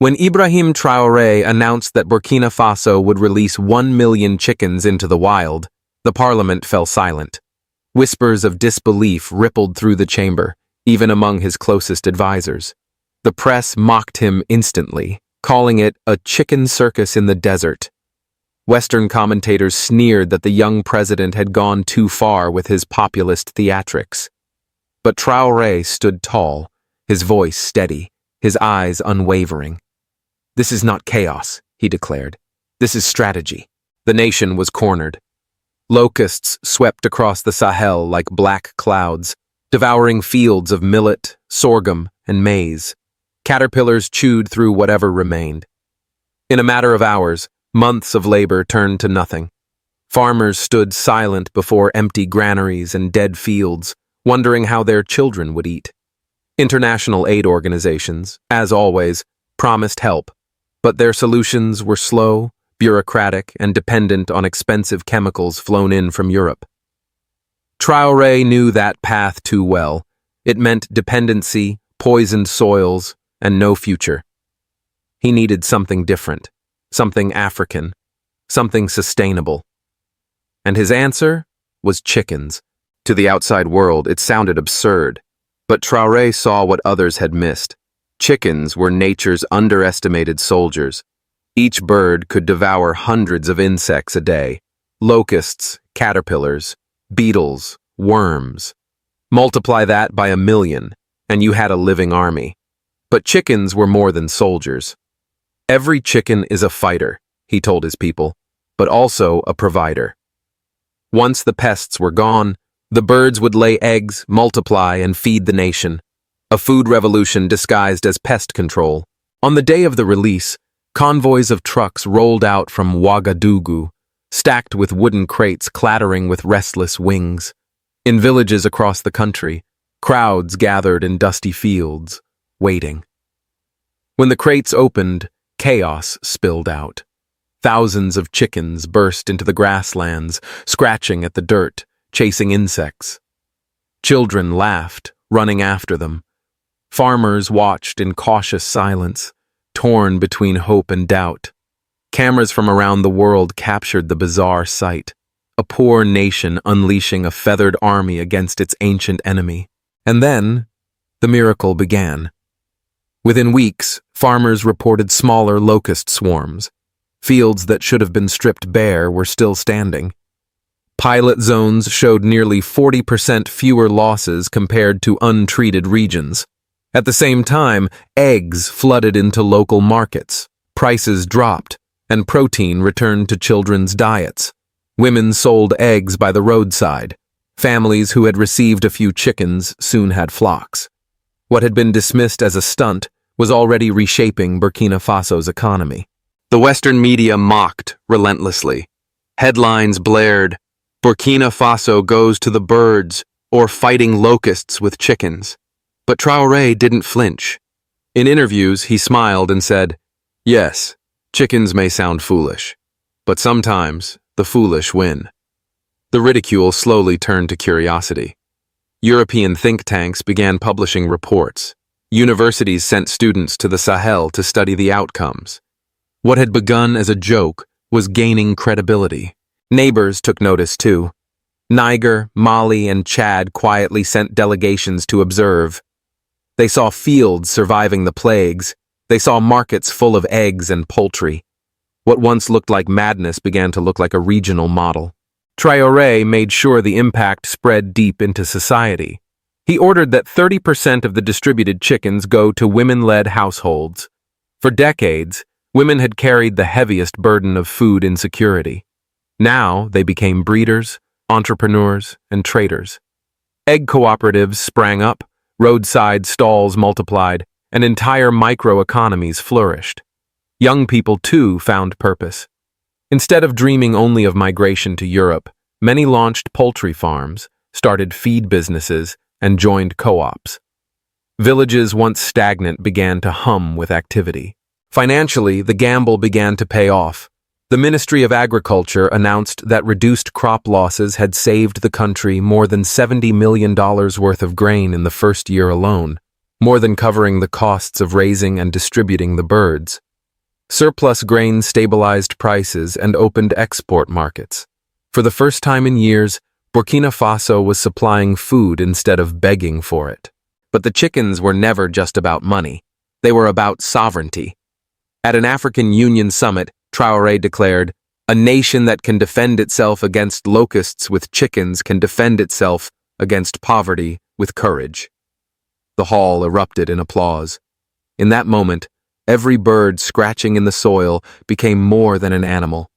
When Ibrahim Traore announced that Burkina Faso would release 1 million chickens into the wild, the parliament fell silent. Whispers of disbelief rippled through the chamber, even among his closest advisors. The press mocked him instantly, calling it a chicken circus in the desert. Western commentators sneered that the young president had gone too far with his populist theatrics. But Traore stood tall, his voice steady, his eyes unwavering. "This is not chaos," he declared. "This is strategy." The nation was cornered. Locusts swept across the Sahel like black clouds, devouring fields of millet, sorghum, and maize. Caterpillars chewed through whatever remained. In a matter of hours, months of labor turned to nothing. Farmers stood silent before empty granaries and dead fields, wondering how their children would eat. International aid organizations, as always, promised help, but their solutions were slow, bureaucratic, and dependent on expensive chemicals flown in from Europe. Traore knew that path too well. It meant dependency, poisoned soils, and no future. He needed something different, something African, something sustainable. And his answer was chickens. To the outside world, it sounded absurd, but Traore saw what others had missed. Chickens were nature's underestimated soldiers. Each bird could devour hundreds of insects a day: locusts, caterpillars, beetles, worms. Multiply that by 1,000,000, and you had a living army. But chickens were more than soldiers. "Every chicken is a fighter," he told his people, "but also a provider." Once the pests were gone, the birds would lay eggs, multiply, and feed the nation. A food revolution disguised as pest control. On the day of the release, convoys of trucks rolled out from Ouagadougou, stacked with wooden crates clattering with restless wings. In villages across the country, crowds gathered in dusty fields, waiting. When the crates opened, chaos spilled out. Thousands of chickens burst into the grasslands, scratching at the dirt, chasing insects. Children laughed, running after them. Farmers watched in cautious silence, torn between hope and doubt. Cameras from around the world captured the bizarre sight, a poor nation unleashing a feathered army against its ancient enemy. And then, the miracle began. Within weeks, farmers reported smaller locust swarms. Fields that should have been stripped bare were still standing. Pilot zones showed nearly 40% fewer losses compared to untreated regions. At the same time, eggs flooded into local markets, prices dropped, and protein returned to children's diets. Women sold eggs by the roadside. Families who had received a few chickens soon had flocks. What had been dismissed as a stunt was already reshaping Burkina Faso's economy. The Western media mocked relentlessly. Headlines blared, "Burkina Faso goes to the birds," or "fighting locusts with chickens." But Traore didn't flinch. In interviews, he smiled and said, "Yes, chickens may sound foolish, but sometimes the foolish win." The ridicule slowly turned to curiosity. European think tanks began publishing reports. Universities sent students to the Sahel to study the outcomes. What had begun as a joke was gaining credibility. Neighbors took notice too. Niger, Mali, and Chad quietly sent delegations to observe. They saw fields surviving the plagues. They saw markets full of eggs and poultry. What once looked like madness began to look like a regional model. Traore made sure the impact spread deep into society. He ordered that 30% of the distributed chickens go to women-led households. For decades, women had carried the heaviest burden of food insecurity. Now they became breeders, entrepreneurs, and traders. Egg cooperatives sprang up, roadside stalls multiplied, and entire microeconomies flourished. Young people, too, found purpose. Instead of dreaming only of migration to Europe, many launched poultry farms, started feed businesses, and joined co-ops. Villages once stagnant began to hum with activity. Financially, the gamble began to pay off. The Ministry of Agriculture announced that reduced crop losses had saved the country more than $70 million worth of grain in the first year alone. more than covering the costs of raising and distributing the birds. Surplus grain stabilized prices and opened export markets. For the first time in years, Burkina Faso was supplying food instead of begging for it. But the chickens were never just about money. They were about sovereignty. At an African Union summit, Traore declared, "A nation that can defend itself against locusts with chickens can defend itself against poverty with courage." The hall erupted in applause. In that moment, every bird scratching in the soil became more than an animal.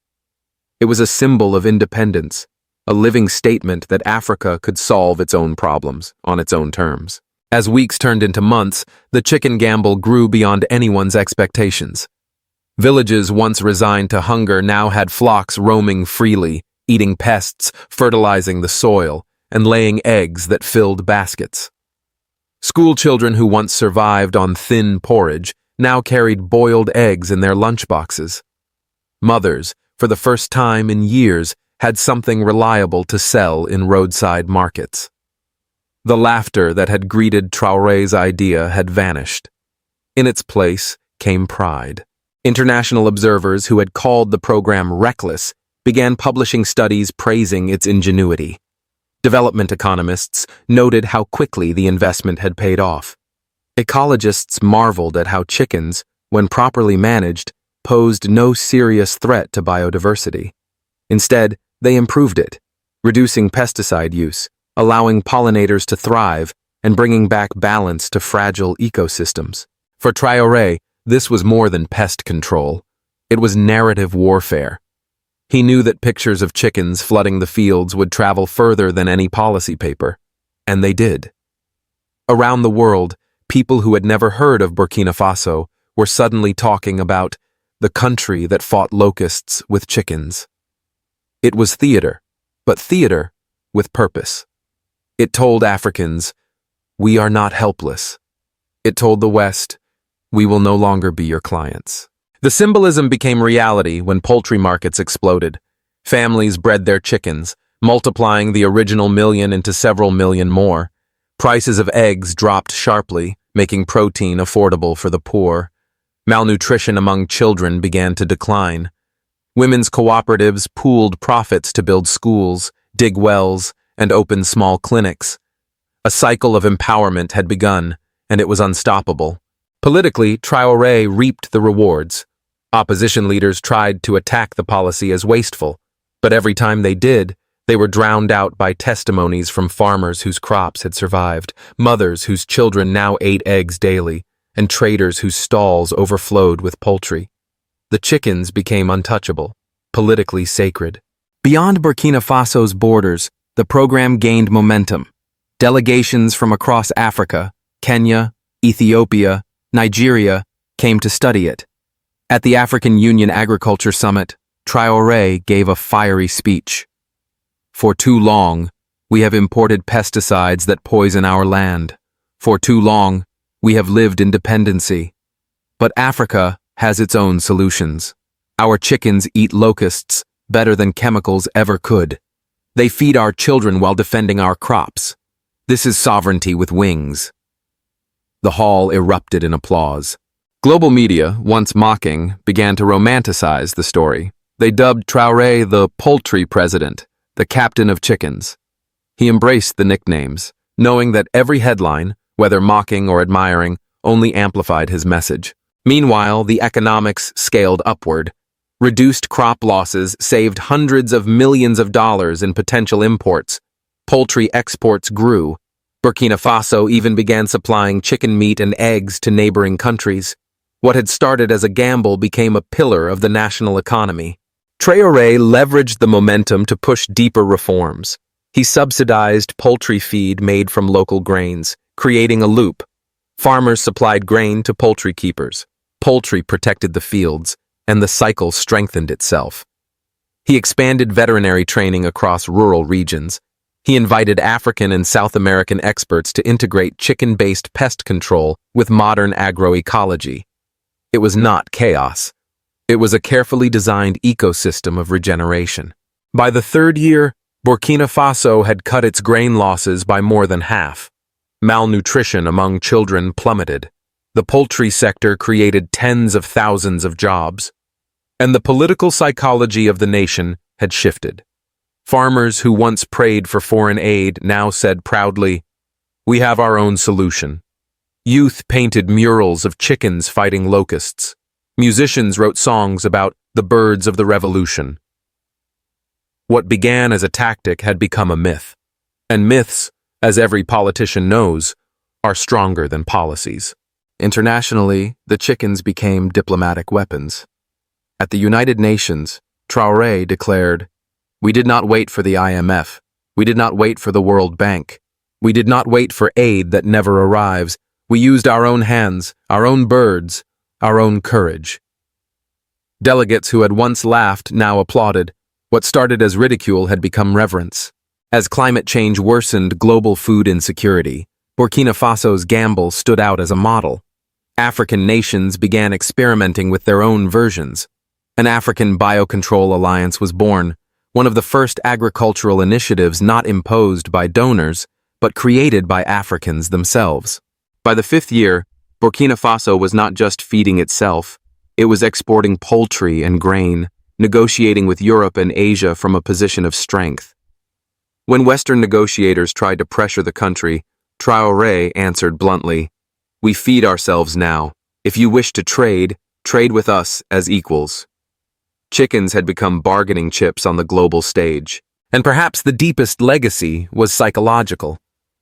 It was a symbol of independence, a living statement that Africa could solve its own problems on its own terms. As weeks turned into months, the chicken gamble grew beyond anyone's expectations. Villages once resigned to hunger now had flocks roaming freely, eating pests, fertilizing the soil, and laying eggs that filled baskets. School children who once survived on thin porridge now carried boiled eggs in their lunchboxes. Mothers, for the first time in years, had something reliable to sell in roadside markets. The laughter that had greeted Traore's idea had vanished. In its place came pride. International observers who had called the program reckless began publishing studies praising its ingenuity. Development economists noted how quickly the investment had paid off. Ecologists marveled at how chickens, when properly managed, posed no serious threat to biodiversity. Instead, they improved it, reducing pesticide use, allowing pollinators to thrive, and bringing back balance to fragile ecosystems. For Traore, this was more than pest control. It was narrative warfare. He knew that pictures of chickens flooding the fields would travel further than any policy paper, and they did. Around the world, people who had never heard of Burkina Faso were suddenly talking about the country that fought locusts with chickens. It was theater, but theater with purpose. It told Africans, "We are not helpless." It told the West, "We will no longer be your clients." The symbolism became reality when poultry markets exploded. Families bred their chickens, multiplying the original million into several million more. Prices of eggs dropped sharply, making protein affordable for the poor. Malnutrition among children began to decline. Women's cooperatives pooled profits to build schools, dig wells, and open small clinics. A cycle of empowerment had begun, and it was unstoppable. Politically, Traore reaped the rewards. Opposition leaders tried to attack the policy as wasteful, but every time they did, they were drowned out by testimonies from farmers whose crops had survived, mothers whose children now ate eggs daily, and traders whose stalls overflowed with poultry. The chickens became untouchable, politically sacred. Beyond Burkina Faso's borders, the program gained momentum. Delegations from across Africa, Kenya, Ethiopia, Nigeria, came to study it. At the African Union Agriculture Summit, Traore gave a fiery speech. "For too long, we have imported pesticides that poison our land. For too long, we have lived in dependency. But Africa has its own solutions. Our chickens eat locusts better than chemicals ever could. They feed our children while defending our crops. This is sovereignty with wings." The hall erupted in applause. Global media, once mocking, began to romanticize the story. They dubbed Traore the poultry president, the captain of chickens. He embraced the nicknames, knowing that every headline, whether mocking or admiring, only amplified his message. Meanwhile, the economics scaled upward. Reduced crop losses saved hundreds of millions of dollars in potential imports. Poultry exports grew. Burkina Faso even began supplying chicken meat and eggs to neighboring countries. What had started as a gamble became a pillar of the national economy. Traore leveraged the momentum to push deeper reforms. He subsidized poultry feed made from local grains, creating a loop. Farmers supplied grain to poultry keepers. Poultry protected the fields, and the cycle strengthened itself. He expanded veterinary training across rural regions. He invited African and South American experts to integrate chicken-based pest control with modern agroecology. It was not chaos. It was a carefully designed ecosystem of regeneration. By the third year, Burkina Faso had cut its grain losses by more than half. Malnutrition among children plummeted. The poultry sector created tens of thousands of jobs. And the political psychology of the nation had shifted. Farmers who once prayed for foreign aid now said proudly, "We have our own solution." Youth painted murals of chickens fighting locusts. Musicians wrote songs about the birds of the revolution. What began as a tactic had become a myth. And myths, as every politician knows, are stronger than policies. Internationally, the chickens became diplomatic weapons. At the United Nations, Traore declared, "We did not wait for the IMF. We did not wait for the World Bank. We did not wait for aid that never arrives. We used our own hands, our own birds, our own courage." Delegates who had once laughed now applauded. What started as ridicule had become reverence. As climate change worsened global food insecurity, Burkina Faso's gamble stood out as a model. African nations began experimenting with their own versions. An African Biocontrol Alliance was born, one of the first agricultural initiatives not imposed by donors, but created by Africans themselves. By the 5th year, Burkina Faso was not just feeding itself, it was exporting poultry and grain, negotiating with Europe and Asia from a position of strength. When Western negotiators tried to pressure the country, Traore answered bluntly, "We feed ourselves now. If you wish to trade, trade with us as equals." Chickens had become bargaining chips on the global stage. And perhaps the deepest legacy was psychological.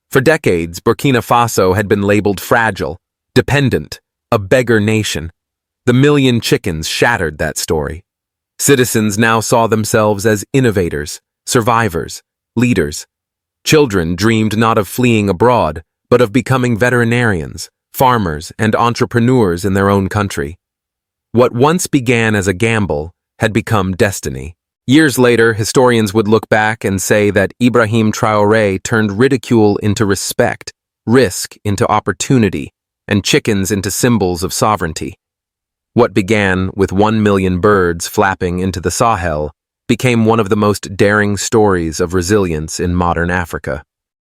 For decades, Burkina Faso had been labeled fragile, dependent, a beggar nation. The million chickens shattered that story. Citizens now saw themselves as innovators, survivors, leaders. Children dreamed not of fleeing abroad, but of becoming veterinarians, farmers, and entrepreneurs in their own country. What once began as a gamble had become destiny. Years later, historians would look back and say that Ibrahim Traore turned ridicule into respect, risk into opportunity, and chickens into symbols of sovereignty. What began with 1 million birds flapping into the Sahel became one of the most daring stories of resilience in modern Africa.